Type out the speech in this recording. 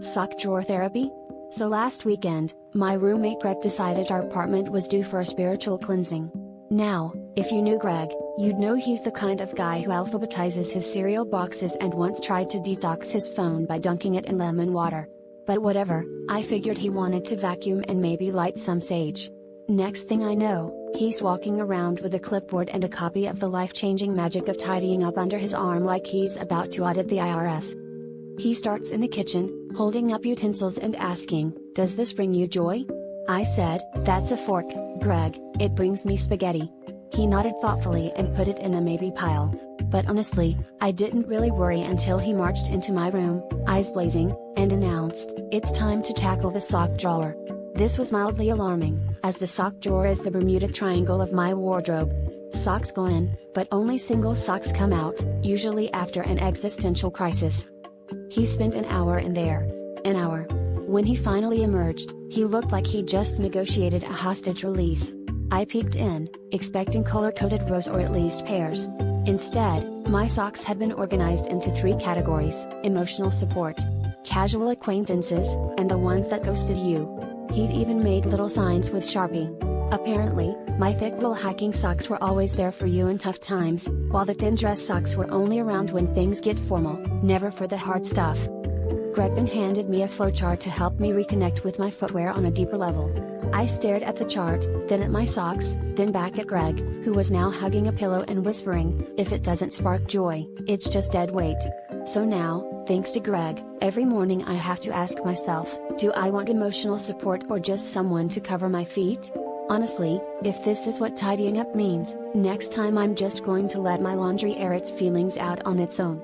Sock drawer therapy? So last weekend, my roommate Greg decided our apartment was due for a spiritual cleansing. Now, if you knew Greg, you'd know he's the kind of guy who alphabetizes his cereal boxes and once tried to detox his phone by dunking it in lemon water. But whatever, I figured he wanted to vacuum and maybe light some sage. Next thing I know, he's walking around with a clipboard and a copy of The Life-Changing Magic of Tidying Up under his arm like he's about to audit the IRS. He starts in the kitchen, holding up utensils and asking, "Does this bring you joy?" I said, "That's a fork, Greg, it brings me spaghetti." He nodded thoughtfully and put it in a maybe pile. But honestly, I didn't really worry until he marched into my room, eyes blazing, and announced, "It's time to tackle the sock drawer." This was mildly alarming, as the sock drawer is the Bermuda Triangle of my wardrobe. Socks go in, but only single socks come out, usually after an existential crisis. He spent an hour in there. An hour. When he finally emerged, he looked like he just negotiated a hostage release. I peeked in, expecting color-coded rows or at least pairs. Instead, my socks had been organized into 3 categories: emotional support, casual acquaintances, and the ones that ghosted you. He'd even made little signs with Sharpie. Apparently, my thick wool hiking socks were always there for you in tough times, while the thin dress socks were only around when things get formal, never for the hard stuff. Greg then handed me a flowchart to help me reconnect with my footwear on a deeper level. I stared at the chart, then at my socks, then back at Greg, who was now hugging a pillow and whispering, "If it doesn't spark joy, it's just dead weight." So now, thanks to Greg, every morning I have to ask myself, do I want emotional support or just someone to cover my feet? Honestly, if this is what tidying up means, next time I'm just going to let my laundry air its feelings out on its own.